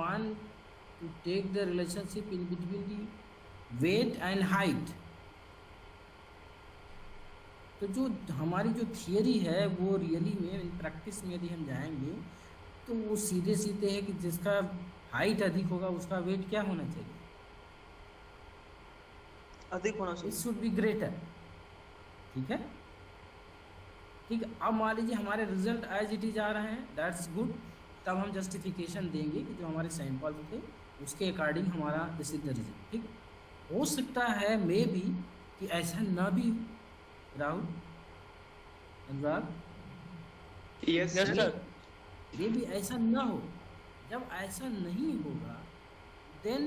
want to take the relationship in between the weight and height, तो जो हमारी जो थियरी है वो रियली में प्रैक्टिस में यदि हम जाएंगे तो वो सीधे सीधे है कि जिसका हाइट अधिक होगा उसका वेट क्या होना चाहिए, अधिक होना इट चाहिए। Should be greater. ठीक है, ठीक है। अब मान लीजिए हमारे रिजल्ट एज इट इज आ रहे हैं, दैट्स गुड। तब हम जस्टिफिकेशन देंगे कि जो हमारे सैंपल थे उसके अकॉर्डिंग हमारा दिस इज द रिजल्ट। ठीक, हो सकता है मे बी कि ऐसा ना भी हो, Rahul, Anurag, yes yes sir. Sir. मे भी ऐसा ना हो। जब ऐसा नहीं होगा then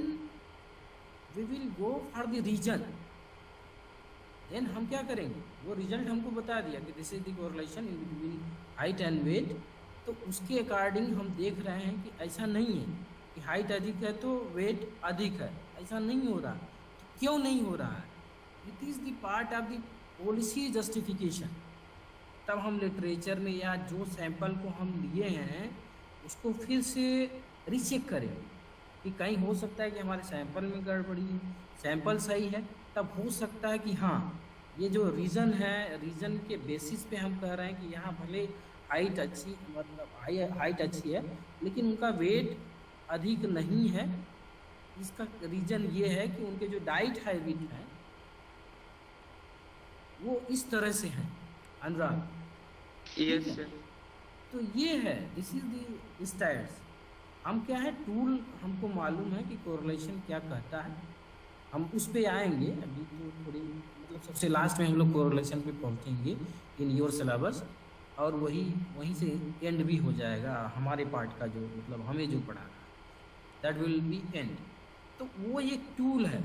we will go for the reason. Then हम क्या करेंगे, वो रिजल्ट हमको बता दिया कि this is the correlation in between height and weight, तो उसके अकॉर्डिंग हम देख रहे हैं कि ऐसा नहीं है कि हाइट अधिक है तो वेट अधिक है, ऐसा नहीं हो रहा। तो क्यों नहीं हो रहा है, it is the part of the policy justification. तब हम लिटरेचर में या जो सैंपल को हम लिए हैं उसको फिर से रीचेक करेंगे कि कहीं हो सकता है कि हमारे सैंपल में गड़बड़ी है, सैंपल सही है। तब हो सकता है कि हाँ ये जो रीज़न है, रीज़न के बेसिस पे हम कह रहे हैं कि यहाँ भले हाइट अच्छी, मतलब हाइट अच्छी है लेकिन उनका वेट अधिक नहीं है। इसका रीज़न ये है कि उनके जो डाइट हैबिट है वो इस तरह से है, अनुराग। ठीक यस है, सर। तो ये है, दिस इज द स्टैट्स। हम क्या है, टूल हमको मालूम है कि कोरिलेशन क्या कहता है, हम उस पे आएंगे। अभी तो थोड़ी मतलब सबसे लास्ट में हम लोग कोरिलेशन पे पहुंचेंगे इन योर सिलेबस, और वहीं से एंड भी हो जाएगा हमारे पार्ट का, जो मतलब हमें जो पढ़ाना है दैट विल बी एंड। तो वो एक टूल है।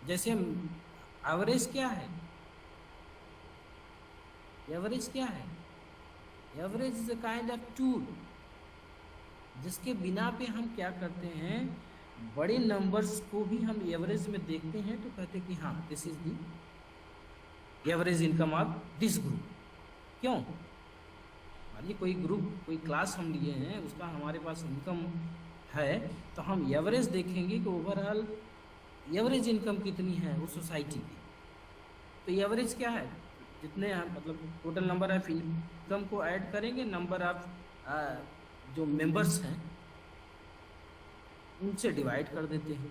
जैसे एवरेज क्या है, एवरेज क्या है, average is a kind of tool जिसके बिना पे हम क्या करते हैं, बड़े नंबर्स को भी हम एवरेज में देखते हैं तो कहते हैं कि हाँ this is the average income of this group. क्यों, मानिए कोई ग्रुप, कोई क्लास हम लिए हैं, उसका हमारे पास इनकम है तो हम एवरेज देखेंगे कि ओवरऑल एवरेज इनकम कितनी है उस सोसाइटी की। तो एवरेज क्या है, जितने मतलब टोटल नंबर ऑफ इनकम को ऐड करेंगे, नंबर ऑफ जो मेंबर्स हैं उनसे डिवाइड कर देते हैं।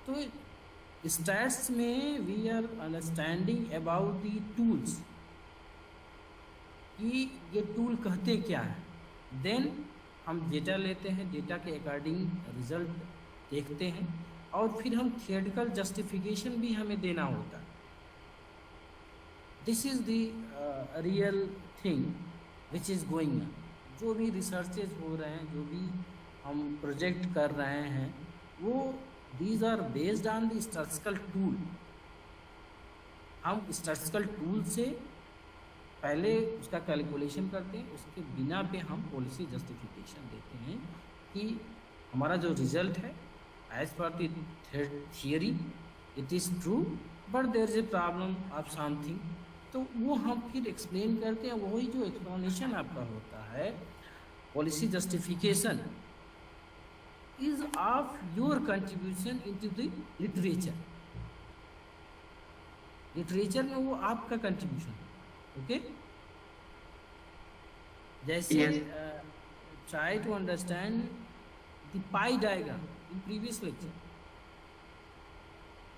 तो स्टैट्स में we are understanding about the tools कि ये टूल कहते क्या है। देन हम डेटा लेते हैं, डेटा के अकॉर्डिंग रिजल्ट देखते हैं, और फिर हम थियोरेटिकल जस्टिफिकेशन भी हमें देना होता है। This is the real thing which is going on. जो भी रिसर्चेज हो रहे हैं, जो भी हम प्रोजेक्ट कर रहे हैं, वो these are based on the statistical tool. हम स्टैटिस्टिकल टूल से पहले उसका कैलकुलेशन करते हैं, उसके बिना पे हम पॉलिसी जस्टिफिकेशन देते हैं कि हमारा जो रिजल्ट है as per the theory it is true but there is a problem of something. तो वो हम फिर एक्सप्लेन करते हैं। वही जो एक्सप्लेनेशन आपका होता है, policy justification is of your contribution into the literature. Literature में वो आपका कंट्रीब्यूशन है। ओके, जैसे Yes. Try to understand the pie diagram in previous lecture.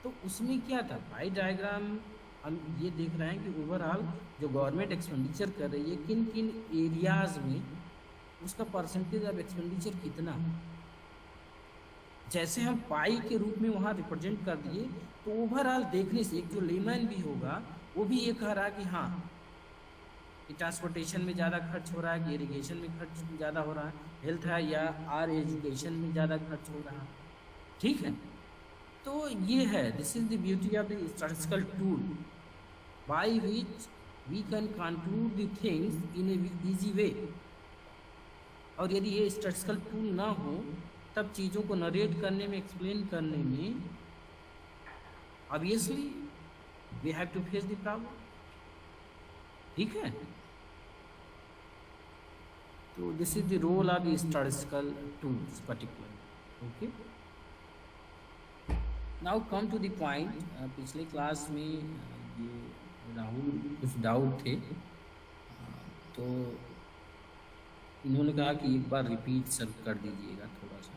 तो उसमें क्या था, पाई डायग्राम हम ये देख रहे हैं कि ओवरऑल जो गवर्नमेंट एक्सपेंडिचर कर रही है किन किन एरियाज में, उसका परसेंटेज ऑफ एक्सपेंडिचर कितना। जैसे हम पाई के रूप में वहाँ रिप्रेजेंट कर दिए तो ओवरऑल देखने से एक जो लेमैन भी होगा वो भी ये कह रहा है कि हाँ कि ट्रांसपोर्टेशन में ज़्यादा खर्च हो रहा है, कि इरिगेशन में खर्च ज़्यादा हो रहा है, हेल्थ है या आर एजुकेशन में ज़्यादा खर्च हो रहा है। ठीक है, तो ये है, this is the beauty of the statistical tool by which we can conclude the things in a easy way. और यदि ये स्टैटिस्टिकल टूल ना हो तब चीज़ों को नरेट करने में, एक्सप्लेन करने में obviously we have to face the problem. ठीक है, तो this is the role of the statistical tools particular. Okay, now come to the point. पिछले क्लास में ये राहुल कुछ डाउट थे, तो इन्होंने कहा कि एक बार रिपीट सर कर दीजिएगा थोड़ा सा।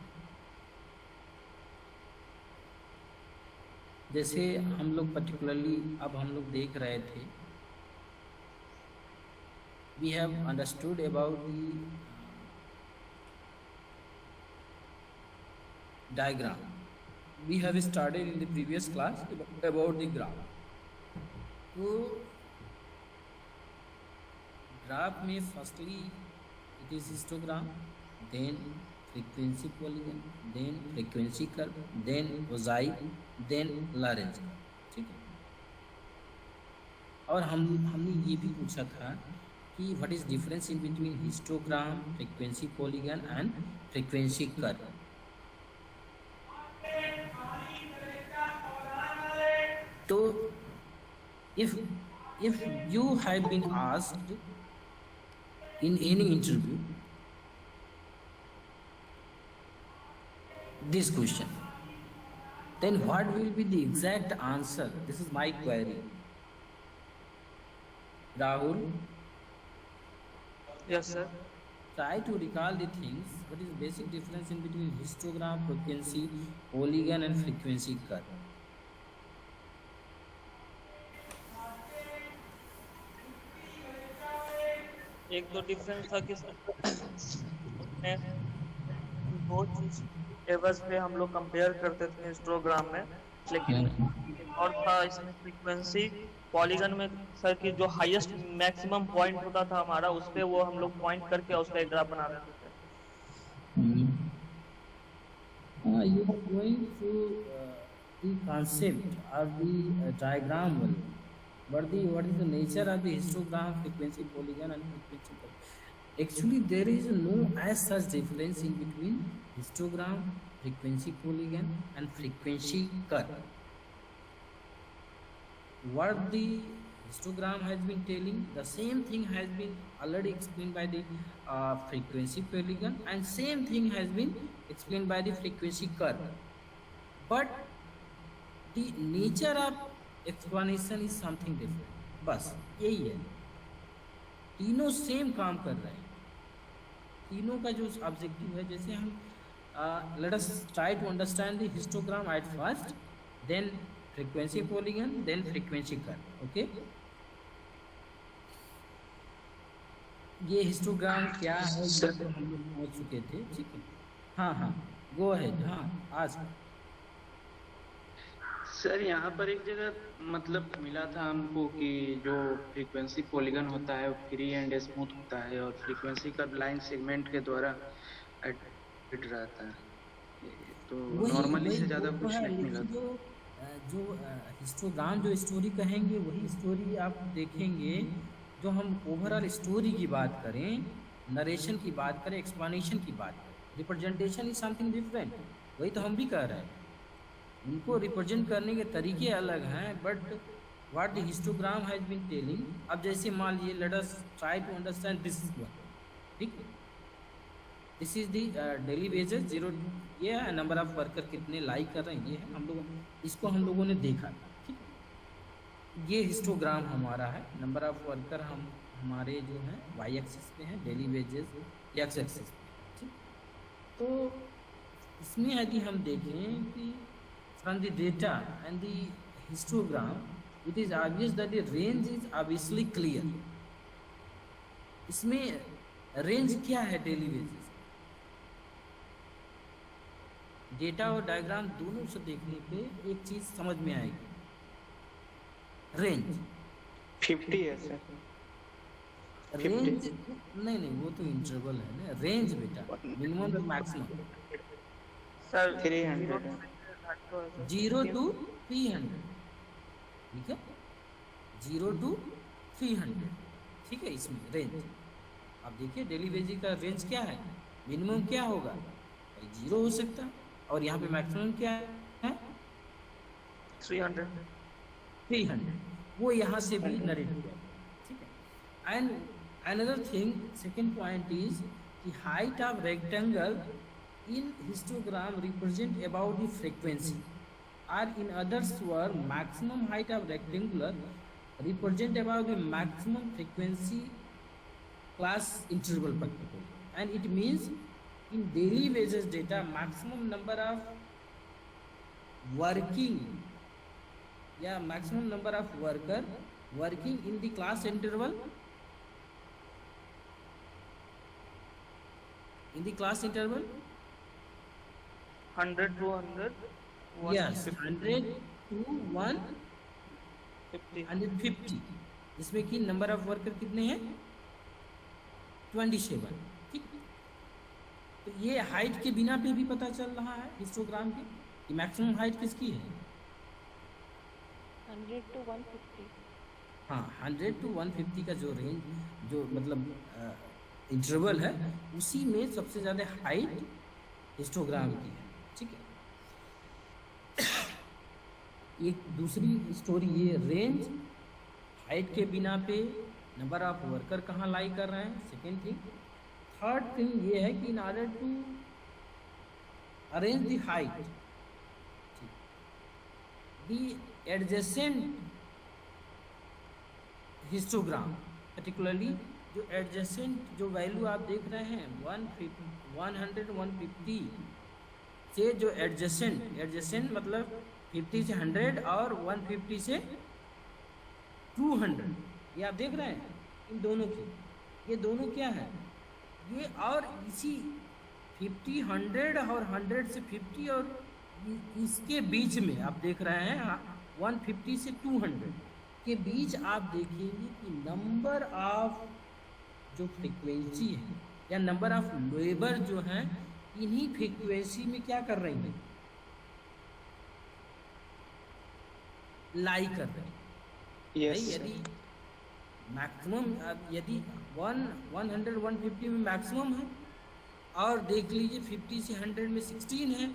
जैसे हम लोग पर्टिकुलरली अब हम लोग देख रहे थे, we have understood about the diagram. We have started in the previous class about the graph. तो ग्राफ में firstly it is histogram, then frequency polygon, then frequency curve, then mosaic, then Lorenz curve, ठीक है। और हमने ये भी पूछा था कि what is difference in between histogram, frequency polygon and frequency curve. So if you have been asked in any interview this question, then what will be the exact answer? This is my query. Rahul, Yes, sir. try to recall the things. What is the basic difference in between histogram, frequency, polygon and frequency curve? एक तो difference था कि उसमें दो चीज tables पे हम लोग कंपेयर करते थे हिस्टोग्राम में, लेकिन एक और था इसमें फ्रीक्वेंसी पॉलीगन में सर की जो हाईएस्ट मैक्सिमम पॉइंट होता था हमारा, उस पे वो हम लोग पॉइंट करके उसका एक ग्राफ बना देते थे। You are going through the concept of the diagram only. What is the nature of the histogram, frequency polygon and frequency curve? Actually, there is no as such difference in between histogram, frequency polygon and frequency curve. What the histogram has been telling, the same thing has been already explained by the frequency polygon, and same thing has been explained by the frequency curve. But the nature of explanation is something different, बस यही है। तीनों same काम कर रहे हैं, तीनों का जो ऑब्जेक्टिव है, जैसे हम let us try to understand the histogram at first, then frequency polygon, then frequency curve. Okay, ये हिस्टोग्राम क्या है ये तो हम लोग पहुंच चुके थे, ठीक है। हाँ, गो अहेड। हाँ, आज सर यहाँ पर एक जगह मतलब मिला था हमको कि जो फ्रीक्वेंसी पॉलीगन होता है वो फ्री एंड स्मूथ होता है और फ्रीक्वेंसी कर्व लाइन सेगमेंट के द्वारा एडिट रहता है, तो नॉर्मली से ज़्यादा कुछ नहीं मिला। जो हिस्टोग्राम जो स्टोरी कहेंगे वही स्टोरी आप देखेंगे। जो हम ओवरऑल स्टोरी की बात करें, नरेशन की बात करें, एक्सप्लेनेशन की बात करें, रिप्रेजेंटेशन इज समथिंग डिफरेंट। वही तो हम भी कह रहे हैं, उनको रिप्रेजेंट करने के तरीके अलग हैं, but what the histogram has been telling. अब जैसे मान लीजिए, let us try to understand this is one, ठीक है। This is the daily wages zero, ये है नंबर ऑफ वर्कर कितने लाइक कर रहे हैं, ये है हम लोग, इसको हम लोगों ने देखा, ठीक है। ये हिस्टोग्राम हमारा है, नंबर ऑफ वर्कर हम हमारे जो हैं वाई एक्सिस पे हैं, डेली वेजेस एक्स एक्सिस पे, ठीक। तो इसमें यदि हम देखें कि from the data and the histogram, it is obvious that the range is obviously clear. इसमें रेंज क्या है डेली बेसिस, डेटा और डायग्राम दोनों से देखने पे एक चीज समझ में आएगी, रेंज 50 है सर। रेंज नहीं, वो तो इंटरवल है ना। रेंज बेटा minimum to maximum sir 300 0 to 300, ठीक है, 0 to 300, ठीक है। इसमें रेंज आप देखिए, डेली वेजेस का रेंज क्या है, मिनिमम क्या होगा, 0 हो सकता है, और यहाँ पे मैक्सिमम क्या है 300, वो यहाँ से भी नरेट किया, ठीक है। And another thing, second point is कि height of rectangle in histogram represent about the frequency, or in others word maximum height of rectangular represent about the maximum frequency class interval particular, and it means in daily wages data maximum number of working, yeah, maximum number of worker working in the class interval, in the class interval, 100 to 100, yes, 100 to 50. 150, जिसमें कि number of worker कितने हैं 27, ठीक। तो ये height के बिना पे भी पता चल रहा है हिस्टोग्राम की कि मैक्सिमम हाइट किसकी है, 100 to 150। हाँ 100 to 150 का जो रेंज, जो मतलब इंटरवल है, उसी में सबसे ज़्यादा हाइट हिस्टोग्राम की है, ठीक है। एक दूसरी स्टोरी, ये रेंज हाइट के बिना पे नंबर ऑफ वर्कर कहाँ लाई कर रहे हैं, सेकेंड थिंग। थर्ड थिंग ये है कि in order to arrange the height, the adjacent histogram, particularly जो एडजेसेंट जो वैल्यू आप देख रहे हैं 100 150 से जो एडजेसेंट मतलब 50 से 100 और 150 से 200, ये आप देख रहे हैं इन दोनों की, ये दोनों क्या है ये, और इसी 50 100 और 100 से 50 और इसके बीच में आप देख रहे हैं 150 से 200 के बीच आप देखेंगे कि नंबर ऑफ जो फ्रीक्वेंसी है या नंबर ऑफ लेबर जो हैं इन्हीं फ्रीक्वेंसी में क्या कर रही हैं, लाई कर रहे हैं। यस भाई यदि मैक्सिमम, यदि 100 150 में मैक्सिमम है, और देख लीजिए 50 से 100 में 16 है,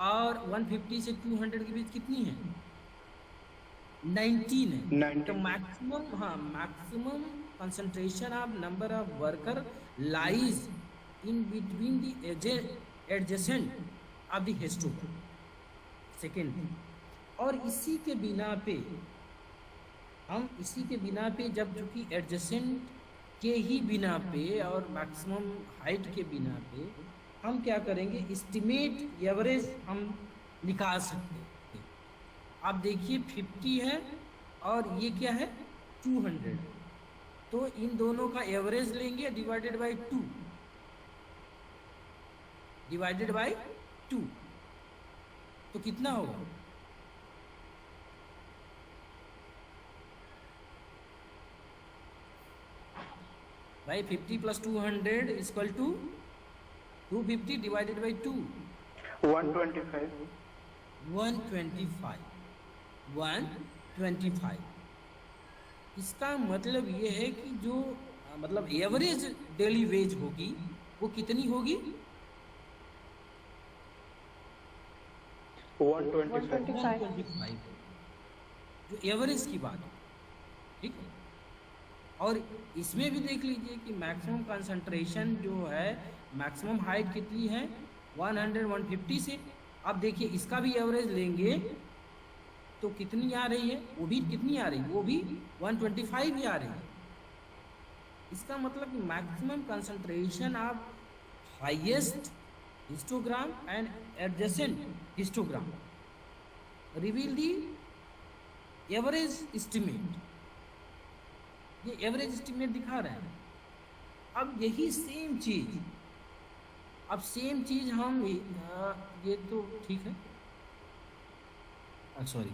और 150 से 200 के बीच कितनी है 19 है, 19 तो मैक्सिमम, हाँ maximum concentration of number of worker lies in between the adjacent of the histogram, second. और इसी के बिना पे जब चूँकि एडजेसेंट के ही बिना पे और मैक्सिमम हाइट के बिना पे हम क्या करेंगे, एस्टिमेट एवरेज हम निकाल सकते हैं। आप देखिए 50 है और ये क्या है 200, तो इन दोनों का एवरेज लेंगे डिवाइडेड बाय 2, तो कितना होगा, भाई 50 + 200 इक्वल टू 250 डिवाइडेड बाई 2, 125। इसका मतलब ये है कि जो मतलब एवरेज डेली वेज होगी वो कितनी होगी 125, जो एवरेज की बात है, ठीक है। और इसमें भी देख लीजिए कि मैक्सिमम कंसंट्रेशन जो है, मैक्सिमम हाइट कितनी है 100 150 से, अब देखिए इसका भी एवरेज लेंगे तो कितनी आ रही है, वो भी कितनी आ रही है, वो भी 125 ही आ रही है। इसका मतलब कि maximum concentration of highest histogram and adjacent histogram reveal the average estimate, ये एवरेज एस्टिमेट दिखा रहे हैं। अब यही सेम चीज हम ये तो ठीक है, सॉरी,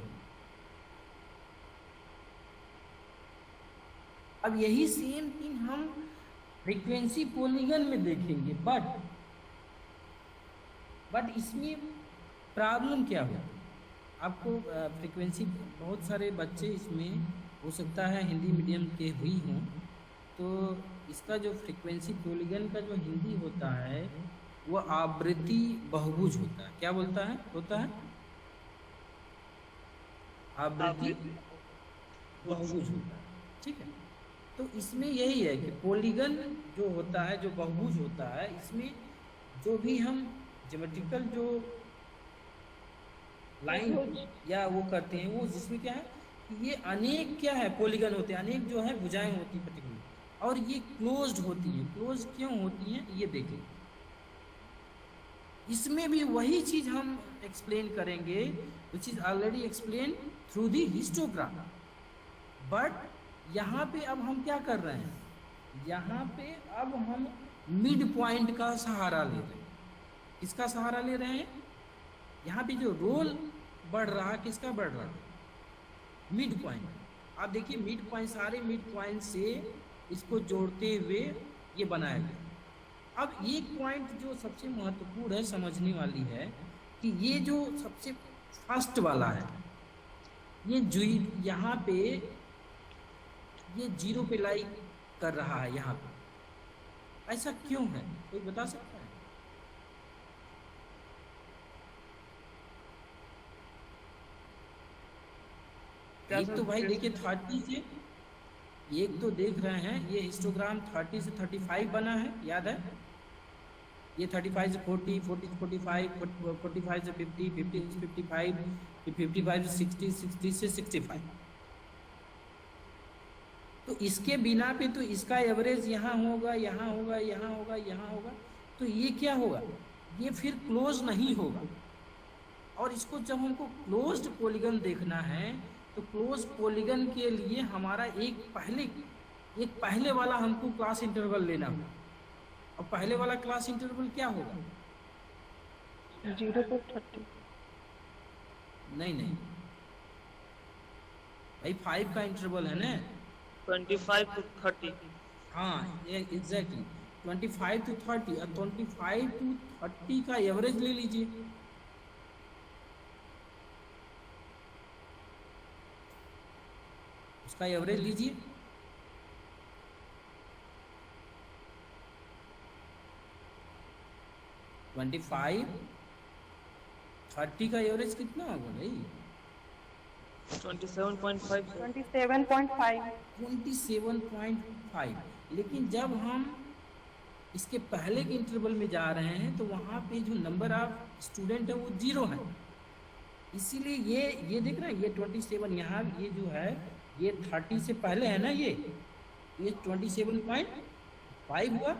अब यही सेम थिंग हम फ्रीक्वेंसी पॉलीगन में देखेंगे, बट इसमें प्रॉब्लम क्या हो, आपको फ्रीक्वेंसी, बहुत सारे बच्चे इसमें हो सकता है हिंदी मीडियम के हुई हों, तो इसका जो फ्रीक्वेंसी पॉलीगन का जो हिंदी होता है वो आवृत्ति बहुभुज होता है। क्या होता है आवृत्ति बहुभुज होता है, ठीक है। तो इसमें यही है कि पॉलीगन जो होता है, जो बहुभुज होता है, इसमें जो भी हम ज्योमेट्रिकल जो लाइन या वो करते हैं, वो जिसमें क्या है कि ये अनेक क्या है पॉलीगन होते हैं, अनेक जो है भुजाएं होती हैं पर्टिकुलर, और ये क्लोज्ड होती है। क्लोज क्यों होती हैं ये देखें। इसमें भी वही चीज हम एक्सप्लेन करेंगे which is already explain through the histogram. But यहाँ पे अब हम क्या कर रहे हैं, यहाँ पे अब हम मिड पॉइंट का सहारा ले रहे हैं। किसका सहारा ले रहे हैं? यहाँ पे जो रोल बढ़ रहा है किसका बढ़ रहा है? Mid point. आप देखिए मिड पॉइंट, सारे मिड पॉइंट से इसको जोड़ते हुए ये बनाया गया। अब एक पॉइंट जो सबसे महत्वपूर्ण है, समझने वाली है, कि ये जो सबसे फर्स्ट वाला है, ये जो यहाँ पे ये 0 पे लाई कर रहा है यहाँ पे, ऐसा क्यों है? कोई बता सकता है? एक तो भाई देखिए 30 से, एक तो देख रहे हैं ये हिस्टोग्राम 30 से 35 बना है, याद है? ये 35 से 40, 40 से 45, 45 से 50, 50 से 55, 55 से 60, 60 से 65। तो इसके बिना पे तो इसका एवरेज यहाँ होगा, यहाँ होगा, यहाँ होगा, यहाँ होगा, तो ये क्या होगा? ये फिर क्लोज नहीं होगा। और इसको जब हमको क्लोज्ड पॉलीगन देखना है तो क्लोज पॉलीगन के लिए हमारा एक पहले वाला हमको क्लास इंटरवल लेना होगा। और पहले वाला क्लास इंटरवल क्या होगा? 0 से 30। नहीं भाई 5 का इंटरवल है ना, 25 to 30। हाँ एग्जैक्टली 25 to 30, और 25 to 30 का एवरेज ले लीजिए। उसका एवरेज लीजिए। ट्वेंटी 30 का एवरेज कितना होगा भाई? 27.5। 27.5। 27.5। लेकिन जब हम इसके पहले के इंटरवल में जा रहे हैं तो वहाँ पे जो नंबर ऑफ स्टूडेंट है वो 0 है, इसीलिए ये देख रहे हैं, ये 27 यहाँ, ये जो है ये 30 से पहले है ना, ये 27.5 हुआ,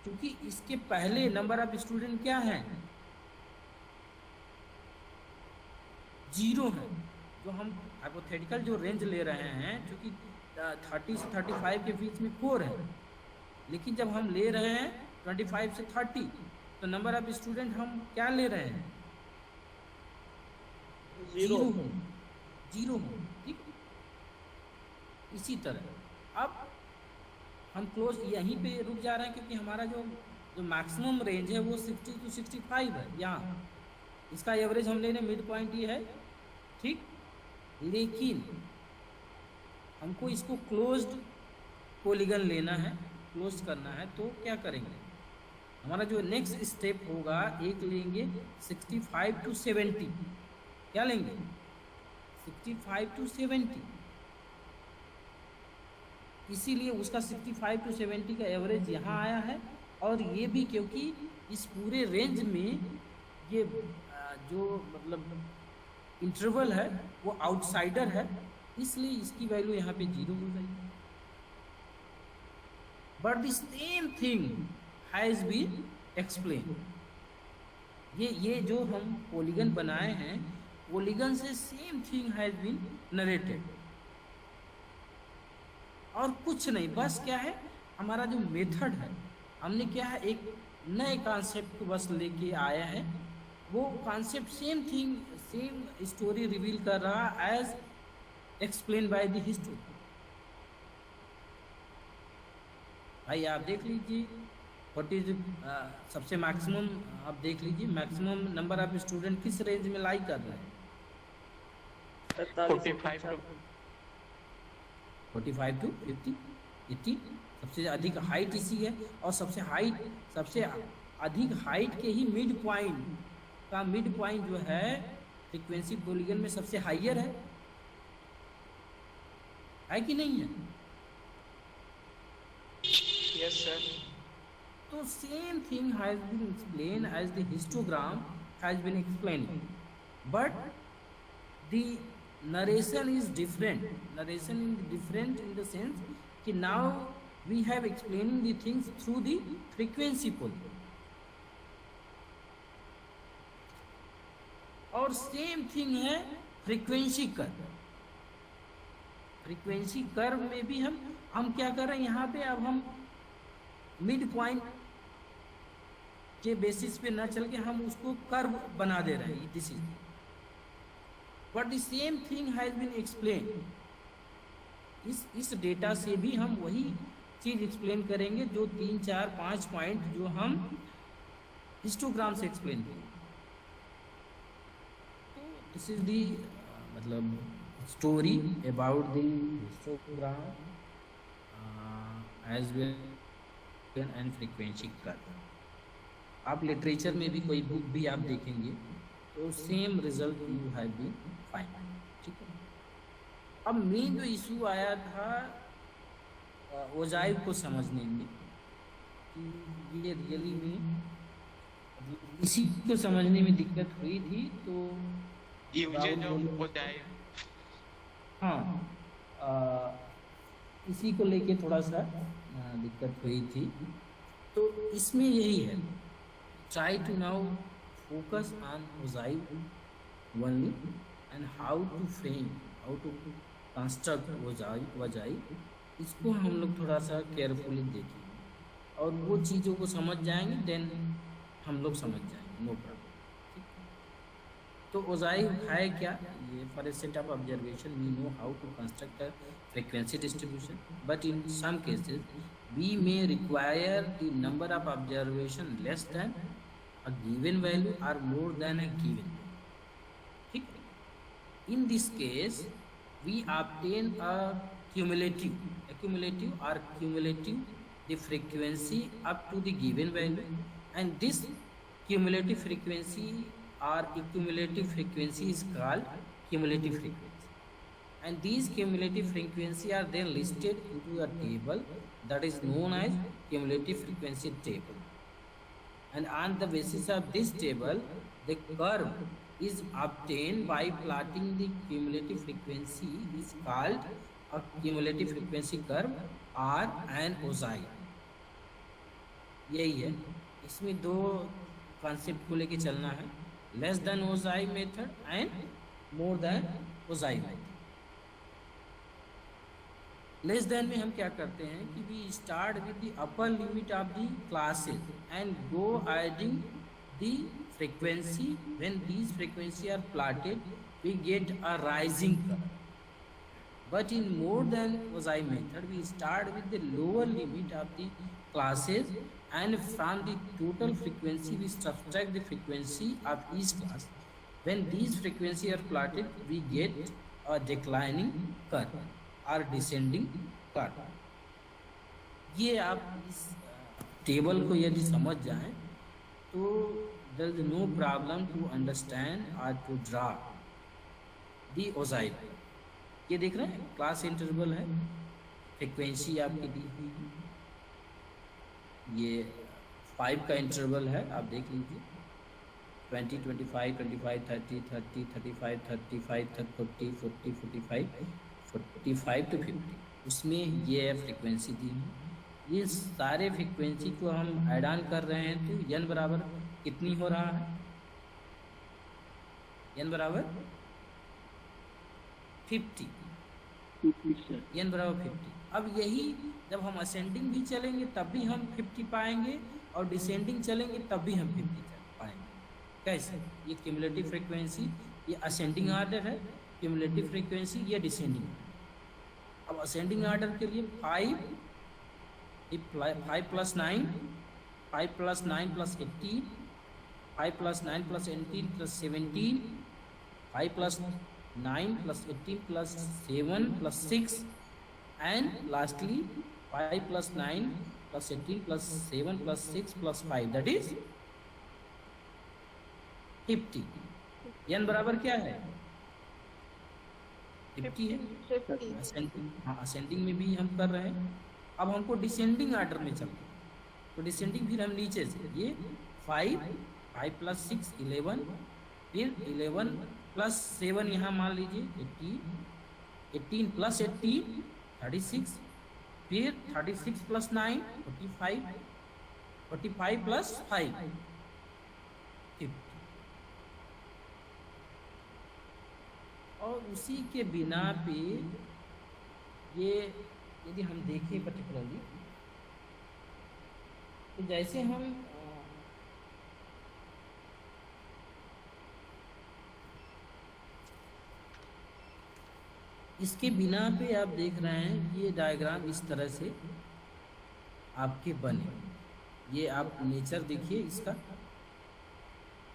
क्योंकि इसके पहले नंबर ऑफ स्टूडेंट क्या है? 0 है। जो हम हाइपोथेटिकल जो रेंज ले रहे हैं, क्योंकि 30 से 35 के बीच में 4 है, लेकिन जब हम ले रहे हैं 25 से 30 तो नंबर ऑफ स्टूडेंट हम क्या ले रहे हैं? 0 हो। ठीक, इसी तरह अब हम क्लोज यहीं पे रुक जा रहे हैं, क्योंकि हमारा जो मैक्सिमम रेंज है वो 60 to 65 है यहाँ। इसका एवरेज हम ले रहे हैं, मिड पॉइंट ये है, ठीक। लेकिन हमको इसको क्लोज्ड पॉलीगन लेना है, क्लोज करना है, तो क्या करेंगे? हमारा जो नेक्स्ट स्टेप होगा, एक लेंगे 65 to 70। क्या लेंगे? 65 to 70। इसीलिए उसका 65 to 70 का एवरेज यहाँ आया है। और ये भी क्योंकि इस पूरे रेंज में ये जो मतलब इंटरवल है वो आउटसाइडर है, इसलिए इसकी वैल्यू यहाँ पे 0 हो जाएगी। But the same thing has been explain. ये जो हम पॉलीगन बनाए हैं, पॉलीगन से same thing has been narrated. और कुछ नहीं, बस क्या है हमारा जो मेथड है, हमने क्या है एक नए कॉन्सेप्ट को बस लेके आया है। वो concept same thing, same story reveal कर रहा as explain by the history. भाई आप देख लीजिए व्हाट इज सबसे मैक्सिमम, आप देख लीजिए मैक्सिमम नंबर ऑफ स्टूडेंट किस रेंज में लाई कर रहे हैं? 45 to 50, 80। सबसे अधिक हाइट इसी है, और सबसे अधिक हाइट के ही मिड पॉइंट जो है फ्रीक्वेंसी पॉलीगन में सबसे हाइयर है कि नहीं है? Yes sir. तो same thing has been explained as the histogram has been explained, but the narration is different. Narration is different in the sense कि now we have explaining the things through the frequency pool. और same thing है frequency curve. Frequency curve में भी हम क्या कर रहे हैं यहाँ पे, अब हम मिड पॉइंट के बेसिस पे ना चल के हम उसको कर्व बना दे रहे हैं. This is but the same thing has been explain. इस डेटा से भी हम वही चीज एक्सप्लेन करेंगे जो 3, 4, 5 पॉइंट जो हम हिस्टोग्राम से एक्सप्लेन करेंगे. दिस इज दी मतलब story about the histogram as well and frequency curve. आप लिटरेचर में भी कोई बुक भी आप देखेंगे तो same result you have been find. ठीक है. अब मेन जो इशू आया था ओजाइव को समझने में कि ये रियली में इसी को समझने में दिक्कत हुई थी. तो ये मुझे जो ओजाइव, हाँ, इसी को लेके थोड़ा सा दिक्कत हुई थी. तो इसमें यही है, try to now focus on ogive only and how to frame, how to construct ogive. इसको हम लोग थोड़ा सा केयरफुली देखेंगे और वो चीज़ों को समझ जाएंगे, देन हम लोग समझ जाएंगे. No problem. तो ओजाइव है क्या? ये for a set of observation we know how to construct a frequency distribution, but in some cases we may require the number of observation less than a given value और more than a given. ठीक है. In this case we obtain a accumulative or cumulative the frequency up to the given value, and this cumulative frequency or accumulative frequency is called cumulative frequency, and these cumulative frequency are then listed into a table that is known as cumulative frequency table, and on the basis of this table the curve is obtained by plotting the cumulative frequency is called a cumulative frequency curve or an ogive. यही है. इसमें दो concept को लेके चलना है, less than ogive method and more than ogive method. Less than में हम क्या करते हैं कि we start with the upper limit of the classes and go adding the frequency. When these frequency are plotted we get a rising curve. But in more than ogive method we start with the lower limit of the classes, and from the total frequency we subtract the frequency of each class. When these frequency are plotted we get a declining curve or descending curve. ये आप इस table को यदि समझ जाएं तो there is no problem to understand or to draw the ogive. ये देख रहे हैं क्लास इंटरवल है, फ्रीक्वेंसी आपकी दी हुई है, ये 5 का इंटरवल है, आप देख लीजिए 20, 25, 25, 30, 30, 35, 35, 40, 40, 45, 45 to 50, उसमें ये फ्रीक्वेंसी दी है. ये सारे फ्रीक्वेंसी को हम ऐड ऑन कर रहे हैं तो n बराबर कितनी हो रहा है? n बराबर 50. n बराबर 50. अब यही जब हम असेंडिंग भी चलेंगे तब भी हम 50 पाएंगे और डिसेंडिंग चलेंगे तब भी हम 50 पाएंगे. कैसे? ये क्यूमुलेटिव फ्रीक्वेंसी, ये असेंडिंग आर्डर है, क्यूमुलेटिव फ्रीक्वेंसी ये डिसेंडिंग. अब असेंडिंग आर्डर के लिए 5 plus 9, 5 plus 9 plus 18, 5 plus 9 plus 18 plus 17, 5 plus 9 plus 18 plus 7 plus 6, and lastly 5 plus 9 plus 18 plus 7 plus 6 plus 5, that is 50. n बराबर क्या है? 50 है. असेंडिंग में भी हम कर रहे हैं. अब हमको डिसेंडिंग आर्डर में चलना है. तो डिसेंडिंग फिर हम नीचे से ये 5 प्लस 6 11, फिर 11 प्लस 7 यहाँ मान लीजिए 18 प्लस 18 36, फिर 36 प्लस 9 45 प्लस 5 50। और उसी के बिना पे ये यदि हम देखें पर्टिकुलरली, तो जैसे हम इसके बिना पे आप देख रहे हैं ये डायग्राम इस तरह से आपके बने। ये आप नेचर देखिए इसका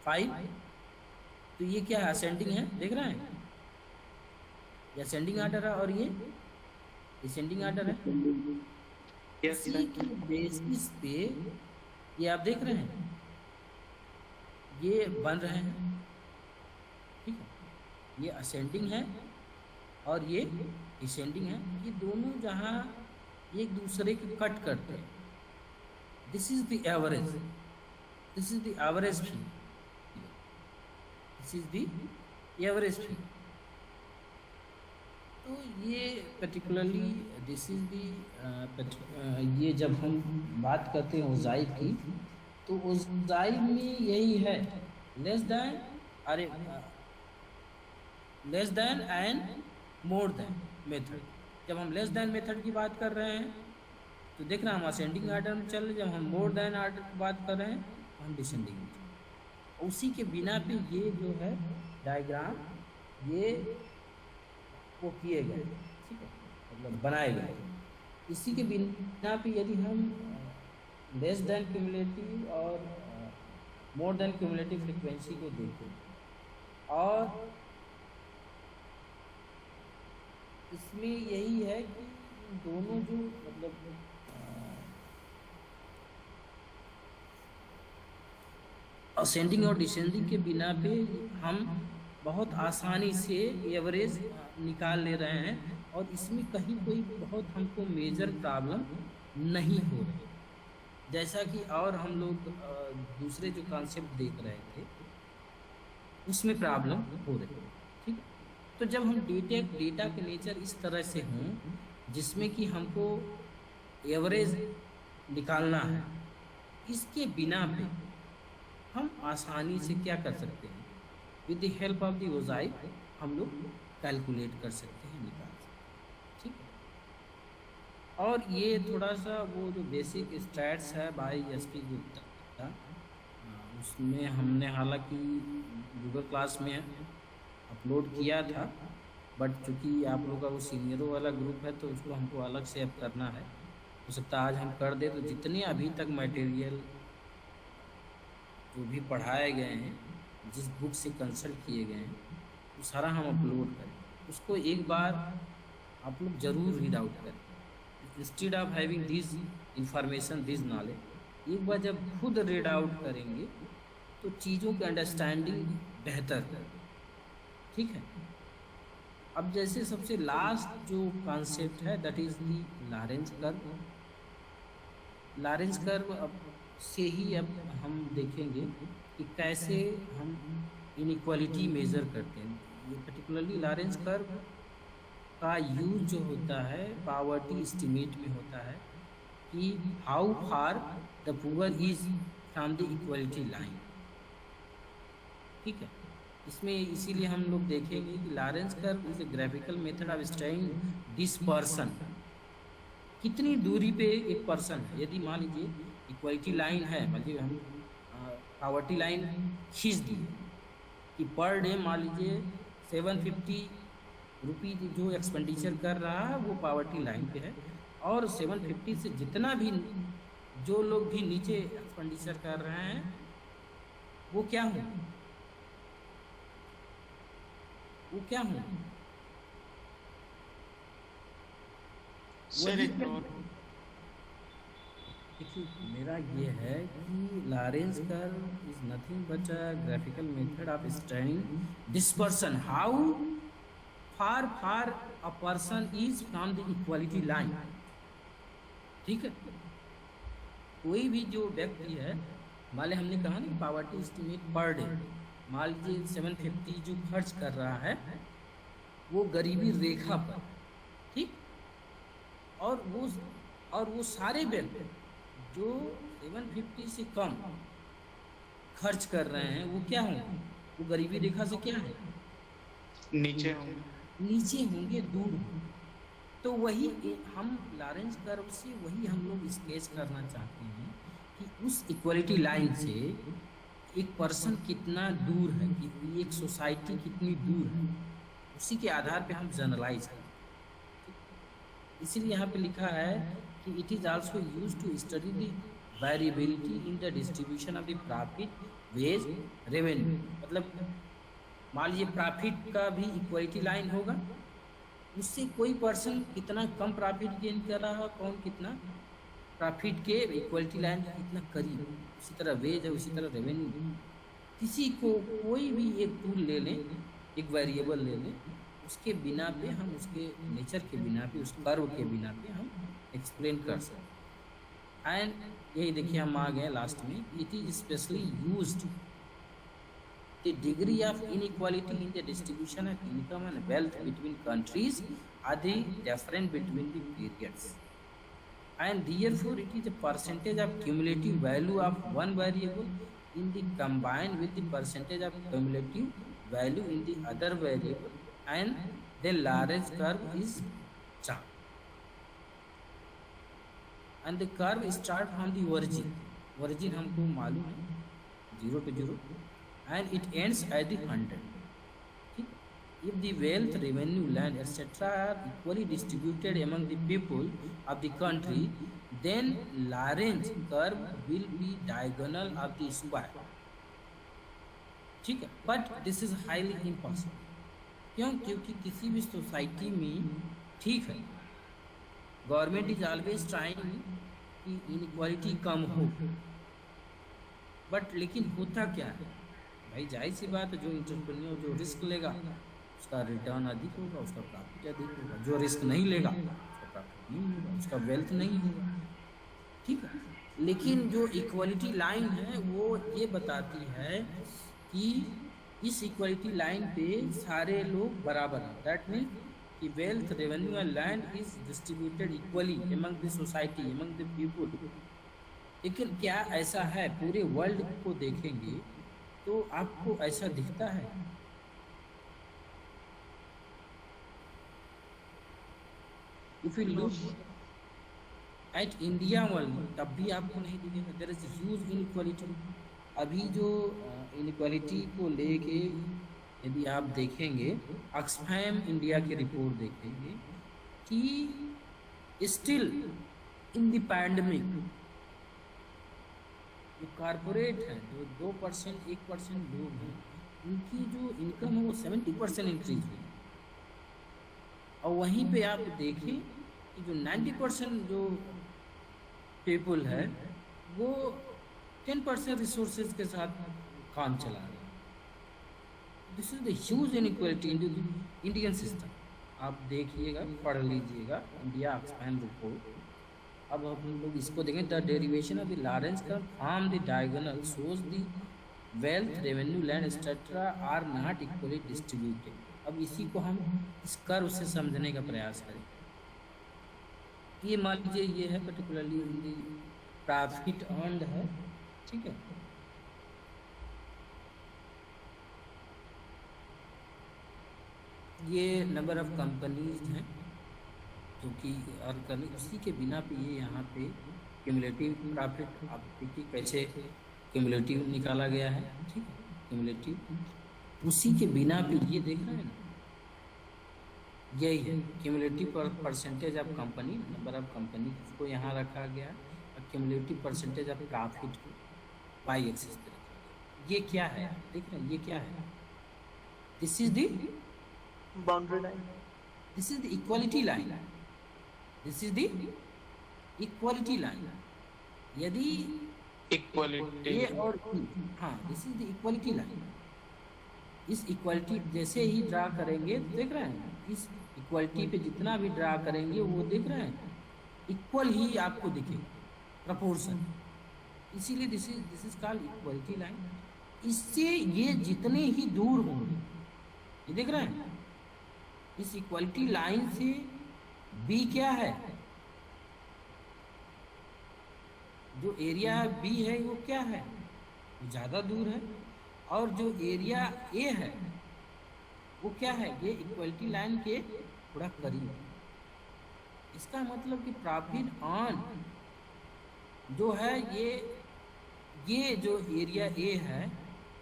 5, तो ये क्या है, असेंडिंग है, देख रहे हैं, ये असेंडिंग आर्डर है और ये डिसेंडिंग आर्डर है। इसी के बेसिस पे ये आप देख रहे हैं ये बन रहे हैं, ठीक है। ये असेंडिंग है और ये डिसेंडिंग है, ये दोनों जहाँ एक दूसरे के कट करते हैं, this is the average, this is the average fee, this is the average fee. तो ये पर्टिकुलरली दिस इज दी, ये जब हम बात करते हैं ओजाइब की, तो ओजाइब में यही है लेस दैन, अरे less than and more than method. जब हम लेस दैन मेथड की बात कर रहे हैं तो देख रहे हैं हम असेंडिंग आर्डर में चल रहे, जब हम मोर दैन आर्डर की बात कर रहे हैं तो हम डिसेंडिंग में चल रहे हैं। उसी के बिना पे ये जो है डायग्राम ये वो किए गए, ठीक है, मतलब बनाए गए। इसी के बिना पे यदि हम लेस दैन क्यूमुलेटिव और मोर दैन क्यूमुलेटिव फ्रीक्वेंसी को देखें, और इसमें यही है कि दोनों जो मतलब असेंडिंग और डिसेंडिंग के बिना पे हम बहुत आसानी से एवरेज निकाल ले रहे हैं, और इसमें कहीं कोई बहुत हमको मेजर प्रॉब्लम नहीं हो रही, जैसा कि और हम लोग दूसरे जो कॉन्सेप्ट देख रहे थे उसमें प्रॉब्लम हो रही है, ठीक है। तो जब हम डेटा के नेचर इस तरह से हों जिसमें कि हमको एवरेज निकालना है, इसके बिना पे हम आसानी से क्या कर सकते हैं, with the help of the ओजाइब हम लोग कैलकुलेट कर सकते हैं, निकाल सकते हैं, ठीक है। और ये थोड़ा सा वो जो बेसिक स्टैट्स है बाय एस.पी. गुप्ता, उसमें हमने हालांकि गूगल क्लास में अपलोड किया था, बट चूँकि आप लोगों का वो सीनियरों वाला ग्रुप है तो उसको हमको अलग से अब करना है। हो सकता है आज हम कर दें, तो जितने अभी तक मटेरियल जो भी पढ़ाए गए हैं, जिस बुक से कंसल्ट किए गए हैं, वो सारा हम अपलोड करें, उसको एक बार आप लोग ज़रूर रीड आउट करें। Instead of having this information, this knowledge, एक बार जब खुद रीड आउट करेंगे तो चीज़ों की अंडरस्टैंडिंग बेहतर है, ठीक है। अब जैसे सबसे लास्ट जो कॉन्सेप्ट है that is the Lorentz curve. Lorentz curve अब से ही अब हम देखेंगे कि कैसे हम इनइक्वालिटी मेज़र करते हैं। ये पर्टिकुलरली लॉरेंज कर्व का यूज जो होता है पॉवर्टी एस्टीमेट में होता है कि how far the poor is from the equality line, ठीक है। इसमें इसीलिए हम लोग देखेंगे कि Lorentz curve is a graphical method of studying this person, कितनी दूरी पे एक पर्सन है। यदि मान लीजिए इक्वलिटी लाइन है, मतलब हम पॉवर्टी लाइन खींच दी कि पर डे मान लीजिए 750 रुपीज़ जो एक्सपेंडिचर कर रहा है वो पॉवर्टी लाइन पे है, और 750 से जितना भी जो लोग भी नीचे एक्सपेंडिचर कर रहे हैं वो क्या हों, वो क्या हों, सर एक और देखिए मेरा ये है कि Lorentz curve is nothing but a graphical method of studying this person, how far far a person is from the equality line, ठीक है। कोई भी जो व्यक्ति है, मान लिया हमने कहा ना पॉवर्टी एस्टिमेट पर डे, मान लीजिए 750 जो खर्च कर रहा है वो गरीबी रेखा पर, ठीक, और वो सारे व्यक्ति जो 750 से कम खर्च कर रहे हैं वो क्या होंगे, वो गरीबी रेखा से क्या है, नीचे होंगे। नीचे होंगे, दूर होंगे। तो वही हम लॉरेंस कर्व से वही हम लोग स्केच करना चाहते हैं कि उस इक्वलिटी लाइन से एक पर्सन कितना दूर है, कि एक सोसाइटी कितनी दूर है, उसी के आधार पे हम जनरलाइज करें। इसीलिए यहाँ पे लिखा है कि it is also use to study the variability in the distribution of the profit wage revenue. मतलब मान लीजिए प्रॉफिट का भी इक्वलिटी लाइन होगा, उससे कोई पर्सन कितना कम प्रॉफिट गेन कर रहा है, कौन कितना प्रॉफिट के इक्वलिटी लाइन के कितना करीब, उसी तरह वेज है, उसी तरह रेवेन्यू। किसी को कोई भी एक टूल ले लें, एक वेरिएबल ले लें, उसके बिना पे हम उसके नेचर के बिना पे, उस कर्व के बिना पे हम एक्सप्लेन कर सकते हैं। एंड यही देखिए हम आ गए लास्ट में, it is specially used the degree of inequality in the distribution of income and wealth between countries are the different between the periods, and therefore it is a percentage of cumulative value of one variable in the combined with the percentage of cumulative value in the other variable, and the Lorentz curve is drawn, and the curve start from the origin हमको मालूम है 0 to 0, and it ends at the 100. If the wealth, revenue, land, etc. are equally distributed among the people of the country, then Lorentz curve will be diagonal of the square. ठीक है, but this is highly impossible. क्यों? क्योंकि किसी भी society में, ठीक है, government is always trying कि इनइक्वालिटी कम हो, बट लेकिन होता क्या है भाई, जाहिर सी बात है, जो इंटरप्रेन्योर जो रिस्क लेगा उसका रिटर्न अधिक होगा, उसका प्रॉफिट अधिक होगा, जो रिस्क नहीं लेगा उसका प्रॉफिट नहीं होगा, उसका वेल्थ नहीं होगा, ठीक है। लेकिन जो इक्वलिटी लाइन है वो ये बताती है कि इस इक्वलिटी लाइन पे सारे लोग बराबर हैं। दैट मीन कि wealth, revenue and land is distributed equally among the society, among the people. लेकिन क्या ऐसा है? पूरे वर्ल्ड को देखेंगे तो आपको ऐसा दिखता है? If you look at India world, तब भी आपको नहीं दिखेगा। There is huge inequality. अभी जो इनइक्वालिटी को लेके यदि आप देखेंगे, ऑक्सफैम इंडिया की रिपोर्ट देखेंगे कि स्टिल इन द पैंडेमिक जो कारपोरेट हैं, जो 2%, 1% लोग हैं, उनकी जो इनकम है वो 70% इंक्रीज हुई। और वहीं पे आप देखें कि जो 90% जो पीपल है वो 10% रिसोर्सेज के साथ काम चला रहे हैं। This is the huge inequality in the Indian system. आप देखिएगा, पढ़ लीजिएगा इंडिया ऑक्सफैम रिपोर्ट। अब हम लोग इसको देखें, the derivation of the Lorenz curve from the diagonal shows the wealth, revenue, land etcetera are not equally distributed. अब इसी को हम इस कर्व से समझने का प्रयास करें। ये मान लीजिए ये है particularly in the profit earned है, ठीक है। ये नंबर ऑफ कंपनीज हैं जो कि अर्न करने, उसी के बिना पे ये यहाँ पे क्यूमुलेटिव प्रॉफिट आप देखिए कैसे क्यूमुलेटिव निकाला गया है, ठीक है, क्यूमुलेटिव उसी के बिना पे ये देख रहे हैं ना, यही है cumulative percentage of company, number of company को यहाँ रखा गया है, और क्यूमुलेटिव परसेंटेज ऑफ प्रॉफिट को वाई एक्सिस पे रखा गया। ये क्या है देख रहे हैं, ये क्या है? This is the boundary line, this is the equality line, this is the equality line. यदि इक्वालिटी ए और ई, हाँ, this is the equality line. इस इक्वालिटी जैसे ही ड्रा करेंगे, देख रहे हैं, इस इक्वालिटी पे जितना भी ड्रा करेंगे वो देख रहे हैं इक्वल ही आपको दिखेगा, प्रपोर्शन। इसीलिए this is called equality line. इससे ये जितने ही दूर होंगे, ये देख रहे हैं, इस इक्वलिटी लाइन से बी क्या है, जो एरिया बी है वो क्या है, वो ज़्यादा दूर है। और जो एरिया ए है वो क्या है, ये इक्वलिटी लाइन के थोड़ा करीब है। इसका मतलब कि प्रॉफिट ऑन जो है ये जो एरिया ए है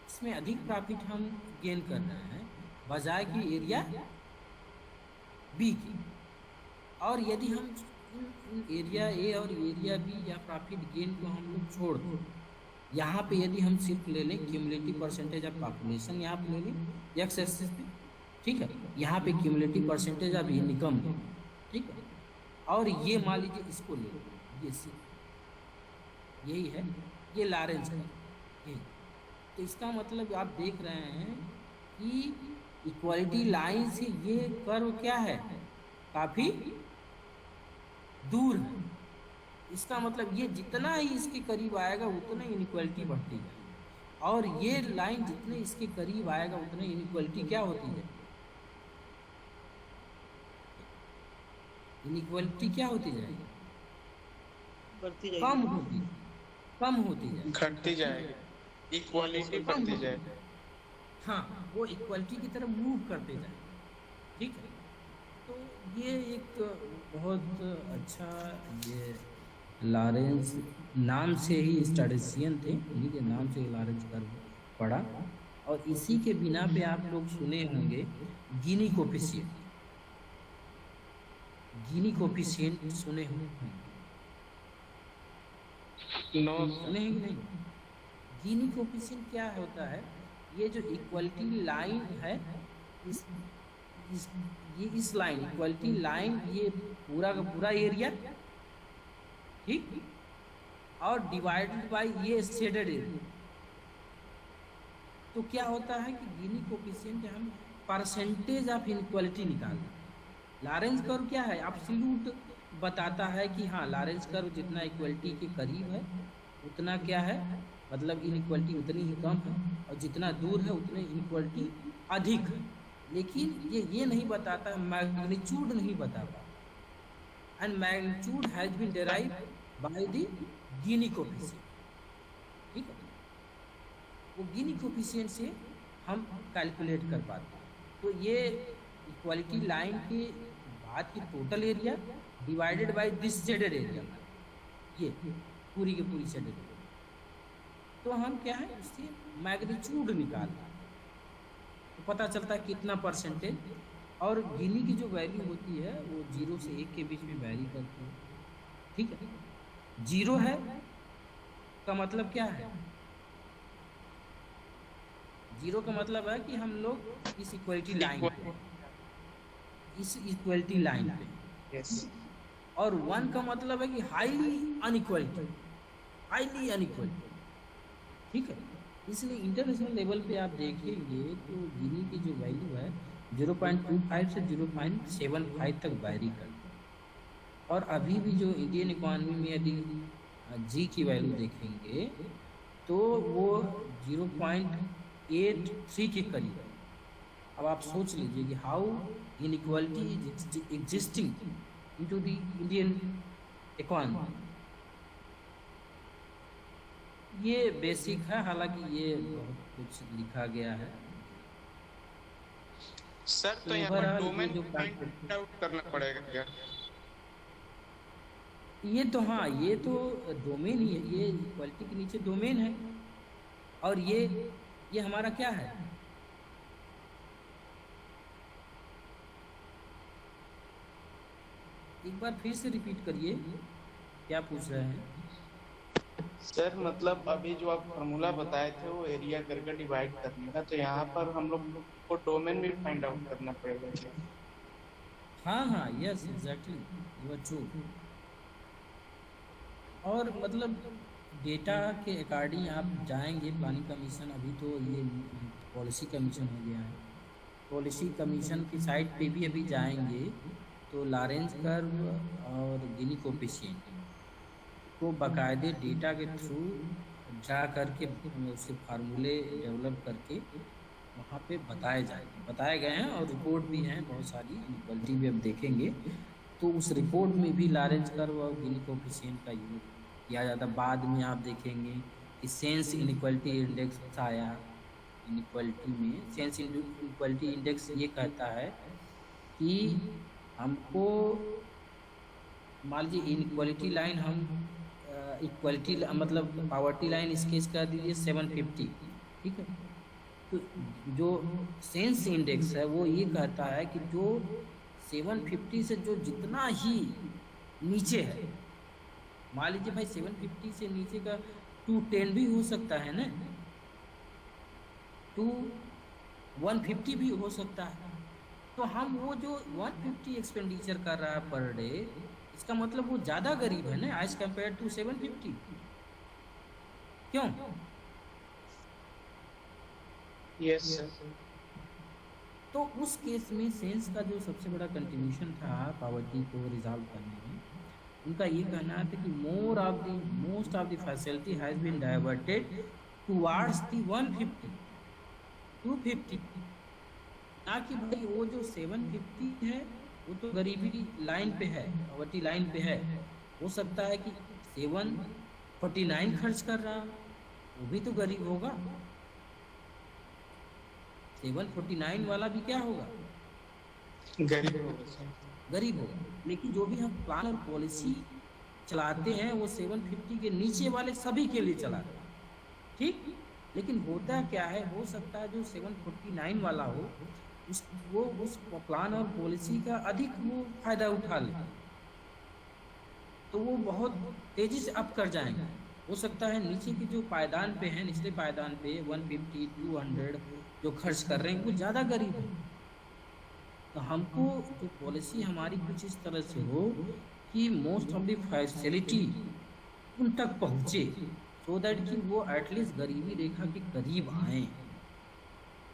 इसमें अधिक प्रॉफिट हम गेन कर रहे हैं बजाय कि एरिया बी की। और यदि हम इन एरिया ए और एरिया बी या प्रॉफिट गेन को हम लोग छोड़ दें, यहाँ पे यदि हम सिर्फ ले लें क्यूमुलेटिव परसेंटेज ऑफ पॉपुलेशन, यहाँ पे ले लें एक्स एक्सिस पे, ठीक है, यहाँ पे क्यूमुलेटिव परसेंटेज ऑफ इनकम, ठीक है, और ये मान लीजिए इसको ले लो, ये यही है, ये लॉरेंस है यही। तो इसका मतलब आप देख रहे हैं कि इक्वलिटी लाइन से ये कर्व क्या है, काफ़ी दूर है। इसका मतलब ये जितना ही इसके करीब आएगा उतना इनइक्वलिटी बढ़ती जाएगी, और ये लाइन जितने इसके करीब आएगा उतने इनइक्वलिटी क्या होती है, इनइक्वलिटी क्या होती जाएगी, बढ़ती कम जाएगी। होती जाएगी, घटती जाएगी, इक्वालिटी बढ़ती जाएगी। हाँ, वो इक्वलिटी की तरफ मूव करते जाएंगे, ठीक है। तो ये एक बहुत अच्छा, ये लॉरेंस नाम से ही स्टैटिस्टिशियन थे, इन्हीं के नाम से लॉरेंस कर्व पड़ा। और इसी के बिना पे आप लोग सुने होंगे गिनी कोफिशिएंट, गिनी कोफिशिएंट सुने होंगे, नो सुने हैं कि नहीं? गिनी कोफिशिएंट क्या होता है, ये जो इक्वलिटी लाइन है, इस लाइन इक्वलिटी लाइन, ये पूरा का पूरा एरिया, ठीक, और डिवाइडेड बाय ये शेडेड एरिया। तो क्या होता है कि गिनी कोफिशिएंट हम परसेंटेज ऑफ इनइक्वालिटी निकालते हैं। लॉरेंस कर्व क्या है, एब्सोल्यूट बताता है कि हाँ, लॉरेंस कर्व जितना इक्वलिटी के करीब है उतना क्या है, मतलब इनइक्वलिटी उतनी ही कम है, और जितना दूर है उतनी इनइक्वलिटी अधिक है। लेकिन ये नहीं बताता, मैग्नीट्यूड नहीं बताता। And magnitude has been derived by the Gini coefficient, ठीक है। वो गिनी कोफिशिएंट से हम कैलकुलेट कर पाते हैं। तो ये इक्वलिटी लाइन के बाद की total area divided by this shaded area, ये पूरी की पूरी शेडेड एरिया। तो हम क्या है, इससे मैग्नीट्यूड निकालते हैं, तो पता चलता है कितना परसेंटेज। और गिनी की जो वैल्यू होती है वो 0 से 1 के बीच में वैरी करती है, ठीक है। 0 है का मतलब क्या है, 0 का मतलब है कि हम लोग इस इक्वलिटी लाइन पे, इस इक्वलिटी लाइन पे, यस, और 1 का मतलब है कि हाईली अनइक्वलिटी, हाईली अनइक्वलिटी, ठीक है। इसलिए इंटरनेशनल लेवल पे आप देखेंगे तो गिनी की जो वैल्यू है 0.25 से 0.75 तक वैरी करती है। और अभी भी जो इंडियन इकोनॉमी में यदि जी की वैल्यू देखेंगे तो वो 0.83 के करीब है। अब आप सोच लीजिए कि how inequality is existing into the Indian economy. ये बेसिक है, हालांकि ये बहुत कुछ लिखा गया है। सर तो तो यहाँ पर ओवरऑल डोमेन ये जो फाइंड आउट करना पड़ेगा क्या? ये तो हाँ, ये तो डोमेन ही है, ये इक्वलिटी के नीचे डोमेन है। और ये हमारा क्या है, एक बार फिर से रिपीट करिए, क्या पूछ रहे हैं? सर मतलब अभी जो आप फार्मूला बताए थे वो एरिया करके डिवाइड करने का, तो यहाँ पर हम लोग को डोमेन भी फाइंड आउट करना पड़ेगा क्या? हाँ, yes exactly, you are true. और मतलब डेटा के अकॉर्डिंग आप जाएंगे, प्लानिंग कमीशन, अभी तो ये पॉलिसी कमीशन हो गया है, पॉलिसी कमीशन की साइट पे भी अभी जाएंगे तो लॉरेंस कर्व और गिनी कोफिशिएंट को बाकायदे डेटा के थ्रू जा करके उसके फार्मूले डेवलप करके वहाँ पे बताए गए हैं, और रिपोर्ट भी हैं बहुत सारी, इनक्वलिटी भी अब देखेंगे। तो उस रिपोर्ट में भी लॉरेंज कर्व और गिनी कोएफिशिएंट का यूज किया जाता। बाद में आप देखेंगे कि सेंस इनक्वलिटी इंडेक्स आया। इनक्वलिटी में सेंस इनक्वलिटी इंडेक्स ये कहता है कि हमको मान लीजिए इनक्वलिटी लाइन, हम इक्वलिटी मतलब पावर्टी लाइन इस केस कर दीजिए 750, ठीक है। तो जो सेंस इंडेक्स है वो ये कहता है कि जो 750 से जो जितना ही नीचे है, मान लीजिए भाई 750 से नीचे का 210 भी हो सकता है ना, 150 भी हो सकता है। तो हम वो जो 150 एक्सपेंडिचर कर रहा है पर डे, इसका मतलब वो ज़्यादा गरीब है ना एज कम्पेयर टू 750। क्यों? Yes sir. तो उस केस में सेंस का जो सबसे बड़ा कंट्रीब्यूशन था पॉवर्टी को रिजॉल्व करने में, उनका ये कहना था कि most of the facility has been diverted towards the 150 250, ना कि भाई वो जो 750 है वो तो गरीबी लाइन पे है, पॉवर्टी लाइन पे है। हो सकता है कि 749 खर्च कर रहा, वो भी तो गरीब होगा। 749 वाला भी क्या होगा? गरीब होगा सर। गरीब होगा। लेकिन जो भी हम प्लान और पॉलिसी चलाते हैं वो 750 के नीचे वाले सभी के लिए चलाते हैं, ठीक। लेकिन होता क्या है, हो सकता है जो 749 वाला हो वो उस प्लान और पॉलिसी का अधिक वो फायदा उठा ले, तो वो बहुत तेजी से अप कर जाएंगे। हो सकता है नीचे के जो पायदान पे हैं, निचले पायदान पे 150 200 जो खर्च कर रहे हैं वो ज़्यादा गरीब है। तो हमको जो पॉलिसी हमारी कुछ इस तरह से हो कि मोस्ट ऑफ द फैसिलिटी उन तक पहुँचे, सो दैट कि वो एटलीस्ट गरीबी रेखा के करीब आए,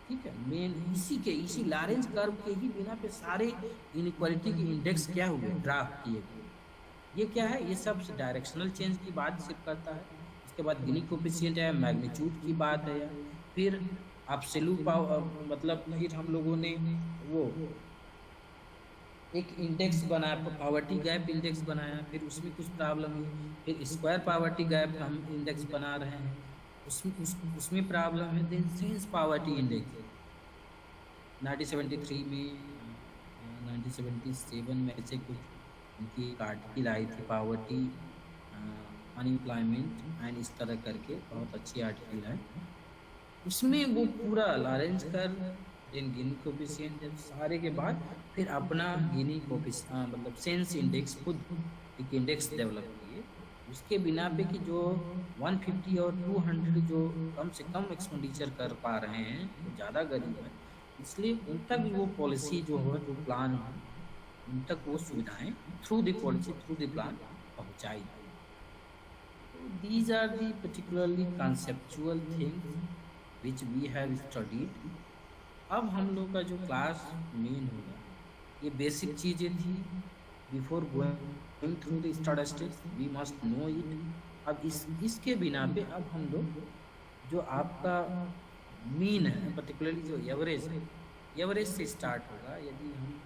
ठीक है। मेन इसी लॉरेंज कर्व के ही बिना पे सारे इनक्वालिटी के इंडेक्स क्या हुए, ड्राफ्ट किए गए। ये क्या है, ये सब डायरेक्शनल चेंज की बात सिर्फ करता है। उसके बाद गिनी कोएफिशिएंट है, मैग्नीट्यूड की बात है, फिर एब्सोल्यूट पावर, मतलब फिर हम लोगों ने वो एक इंडेक्स बनाया, पावर्टी गैप इंडेक्स बनाया, फिर उसमें कुछ प्रॉब्लम हुई, फिर स्क्वायर पावर्टी गैप हम इंडेक्स बना रहे हैं, उसमें प्रॉब्लम है। देन सेंस पावर्टी इंडेक्स 1973 में 1977 में ऐसे कुछ उनकी एक आर्टिकल आई थी, पावर्टी अनएम्प्लॉयमेंट एंड इस तरह करके, बहुत अच्छी आर्टिकल है। उसमें वो पूरा Lorenz curve, then Gini coefficient, सारे के बाद फिर अपना गिनी कोएफिशिएंट मतलब सेंस इंडेक्स, खुद एक इंडेक्स डेवलप किए। उसके बिना पे कि जो 150 और 200 जो कम से कम एक्सपेंडिचर कर पा रहे हैं वो ज़्यादा गरीब है, इसलिए उन तक वो पॉलिसी जो हो, जो प्लान हो, उन तक वो सुविधाएं through the policy, through the plan पहुँचाई। These are the particularly conceptual things which we have studied. अब हम लोग का जो क्लास मेन होगा, ये बेसिक चीज़ें थी। Before going through the statistics we must know it. अब इसके बिना पे अब हम लोग जो आपका मीन है, पर्टिकुलरली जो एवरेज है, एवरेज से स्टार्ट होगा। यदि हम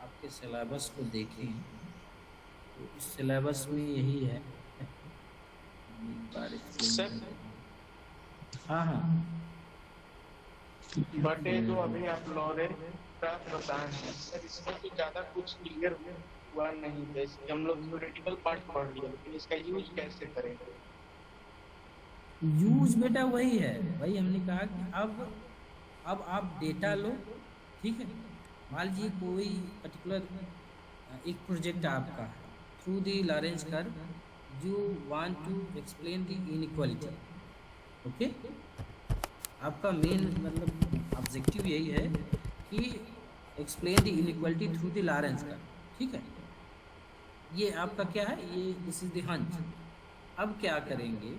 आपके सिलेबस को देखें तो इस सिलेबस में यही है। सर हाँ, बट ये जो अभी आप लॉरेंज कर्व बताए हैं सर, इसमें तो ज्यादा कुछ क्लियर हुआ नहीं। जैसे हम लोग थ्योरेटिकल पार्ट पढ़ लिया, लेकिन इसका यूज कैसे करेंगे? यूज बेटा वही है, वही हमने कहा कि अब आप डेटा लो, ठीक है। मान लीजिए कोई पर्टिकुलर एक प्रोजेक्ट आपका है, through the Lorenz curve you want to explain the inequality, okay. आपका मेन मतलब ऑब्जेक्टिव यही है कि explain the inequality through the Lorenz curve, ठीक है। ये आपका क्या है, ये दिस इज द हंच। अब क्या करेंगे,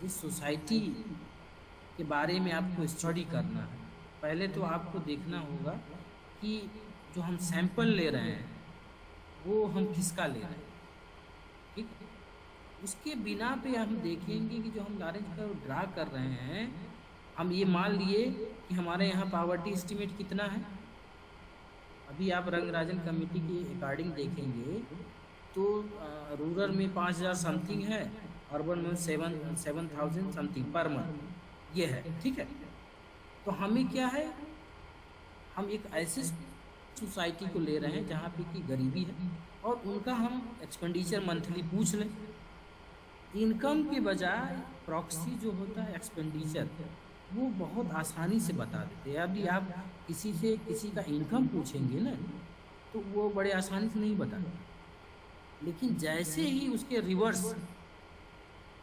जिस सोसाइटी के बारे में आपको स्टडी करना है, पहले तो आपको देखना होगा कि जो हम सैंपल ले रहे हैं वो हम किसका ले रहे हैं, ठीक है। उसके बिना पे हम देखेंगे कि जो हम लॉरेंज कर्व ड्रा कर रहे हैं, हम ये मान लिए कि हमारे यहाँ पावर्टी एस्टीमेट कितना है। अभी आप रंगराजन कमेटी के अकॉर्डिंग देखेंगे तो रूरल में 5,000 समथिंग है, अर्बन में 7,000 समथिंग पर मंथ ये है, ठीक है। तो हमें क्या है, हम एक ऐसे सोसाइटी को ले रहे हैं जहाँ पे कि गरीबी है और उनका हम एक्सपेंडिचर मंथली पूछ लें। इनकम के बजाय प्रॉक्सी जो होता है एक्सपेंडिचर, वो बहुत आसानी से बता देते हैं। अभी आप किसी से किसी का इनकम पूछेंगे ना तो वो बड़े आसानी से नहीं बताते, लेकिन जैसे ही उसके रिवर्स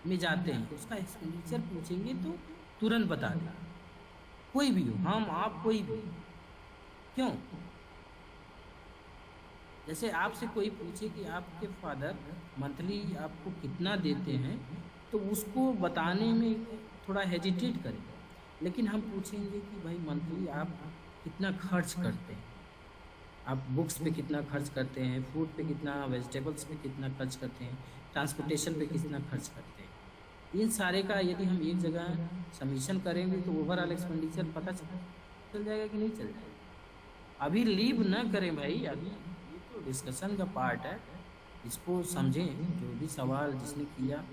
में जाते हैं उसका एक्सपेंडिचर पूछेंगे तो तुरंत बता दें, कोई भी हो, हम आप कोई भी। क्यों? जैसे आपसे कोई पूछे कि आपके फादर मंथली आपको कितना देते हैं तो उसको बताने में थोड़ा हेजिटेट करेगा, लेकिन हम पूछेंगे कि भाई मंथली आप कितना खर्च करते हैं, आप बुक्स पे कितना खर्च करते हैं, फूड पे कितना, वेजिटेबल्स पे कितना खर्च करते हैं, ट्रांसपोर्टेशन पे कितना खर्च करते हैं। इन सारे का यदि हम एक जगह सबमिशन करेंगे तो ओवरऑल एक्सपेंडिचर पता चल जाएगा कि नहीं चल जाएगा। अभी लीव ना करें भाई, अभी ये तो डिस्कशन का पार्ट है, इसको समझें। जो भी सवाल जिसने किया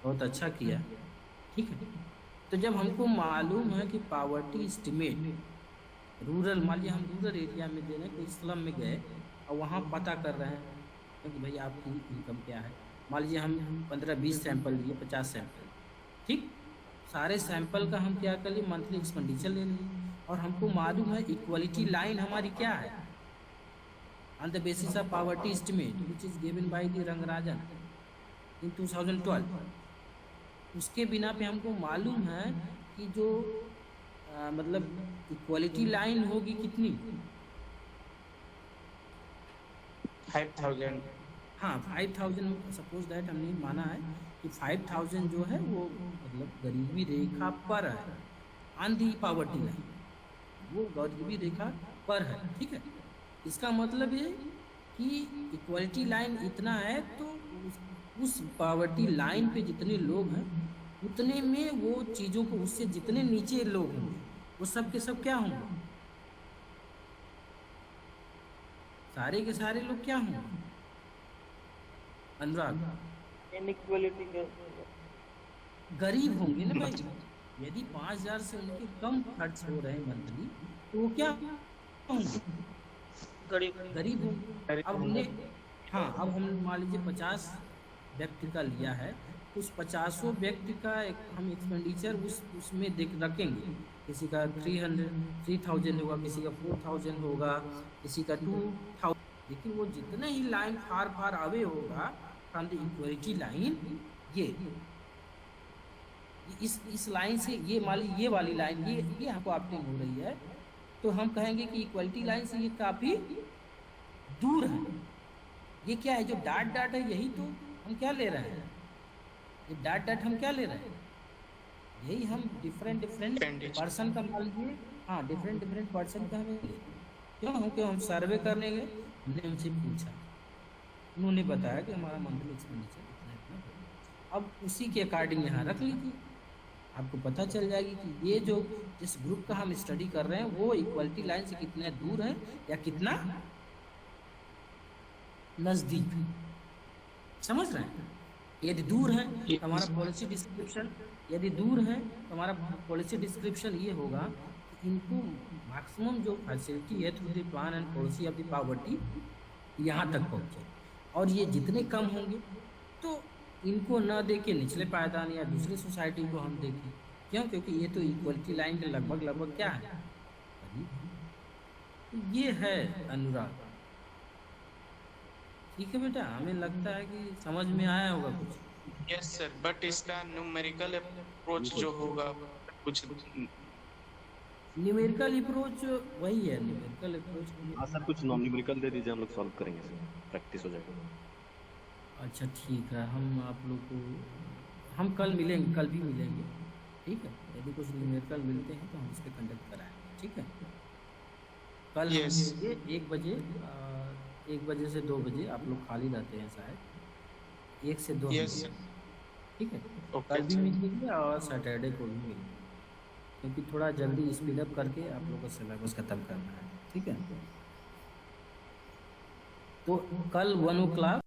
बहुत अच्छा किया, ठीक है। तो जब हमको मालूम है कि पावर्टी एस्टीमेट रूरल, मान लिया हम रूरल एरिया में दे रहे हैं, कोई स्लम में गए और वहाँ पता कर रहे हैं कि भाई आपकी इनकम क्या है। मान लीजिए हम 15-20 सैंपल लिए, 50 सैंपल, ठीक। सारे सैंपल का हम क्या कर लिए, मंथली एक्सपेंडिचर ले लिए और हमको मालूम है इक्वलिटी लाइन हमारी क्या है on the basis of poverty estimate which is given by the Rangarajan in 2012। उसके बिना पे हमको मालूम है कि जो मतलब इक्वलिटी लाइन होगी कितनी, 5,000। हाँ 5,000, सपोज दैट हमने माना है कि 5,000 जो है वो मतलब गरीबी रेखा पर है ऑन दी पावर्टी लाइन, वो गरीबी रेखा पर है, ठीक है। इसका मतलब ये कि इक्वलिटी लाइन इतना है तो उस पावर्टी लाइन पे जितने लोग हैं उतने में वो चीज़ों को, उससे जितने नीचे लोग होंगे वो सब के सब क्या होंगे, सारे के सारे लोग क्या होंगे अनुराग, इनइक्वालिटी के गरीब होंगे ना भाई। यदि 5,000 से उनके कम खर्च हो रहे हैं मंथली तो वो क्या होंगे, गरीब होंगे। अब हमने, हाँ अब हम मान लीजिए 50 व्यक्ति का लिया है, उस 50 व्यक्ति का एक हम एक्सपेंडिचर उसमें रखेंगे। किसी का 3,000 होगा, किसी का 4,000 होगा, किसी का 2,000, लेकिन वो जितने ही लाइन फार अवे होगा फ्रॉम द इक्वलिटी लाइन, ये इस लाइन से ये मान लीजिए ये वाली लाइन ये हमको अपडेट हो रही है, तो हम कहेंगे कि इक्वलिटी लाइन से ये काफ़ी दूर है। ये क्या है, जो डाट है यही तो हम क्या ले रहे हैं, ये डाट हम क्या ले रहे हैं, यही हम डिफरेंट पर्सन का मान लीजिए, हाँ डिफरेंट पर्सन का हमें क्यों हम सर्वे करने गए, हमने उनसे पूछा, उन्होंने बताया कि हमारा मंथली एक्सपेंडिचर इतना है। अब उसी के अकॉर्डिंग यहाँ रख लीजिए, आपको पता चल जाएगी कि ये जो जिस ग्रुप का हम स्टडी कर रहे हैं वो इक्वलिटी लाइन से कितना दूर है या कितना नज़दीक, समझ रहे हैं। यदि दूर है तो हमारा पॉलिसी डिस्क्रिप्शन, यदि दूर है तो हमारा पॉलिसी डिस्क्रिप्शन ये होगा कि इनको मैक्सिमम जो फैसिलिटी है through the plan and policy of the poverty यहाँ तक पहुँचे, और ये जितने कम होंगे तो इनको न दे के निचले पायदान या दूसरी सोसाइटी को हम देखें। क्यों? क्योंकि ये तो इक्वलिटी लाइन के लगभग क्या है, तो ये है अनुराग। ठीक है बेटा, हमें लगता है कि समझ में आया होगा कुछ। यस सर, बट इसका न्यूमेरिकल अप्रोच जो होगा कुछ न्यूमेरिकल अप्रोच वही है, न्यूमेरिकल अप्रोच। हाँ सर, कुछ नॉन न्यूमेरिकल दे दीजिए, हम लोग सॉल्व करेंगे सर, प्रैक्टिस हो जाएगा। अच्छा ठीक है, हम आप लोग को हम कल मिलेंगे, कल भी मिलेंगे, ठीक है। यदि कुछ न्यूमेरिकल मिलते हैं तो हम इस पर कंडक्ट कराएंगे, ठीक है। कल हम मिलेंगे 1 बजे से 2 बजे, आप लोग खाली रहते हैं शायद, 1 से 2। यस ठीक है, ओके कल भी सर। मिलेगी और सैटरडे को भी मिलेगी, क्योंकि थोड़ा जल्दी स्पीड अप करके आप लोगों को सिलेबस खत्म करना है। ठीक है, तो कल 1 o'clock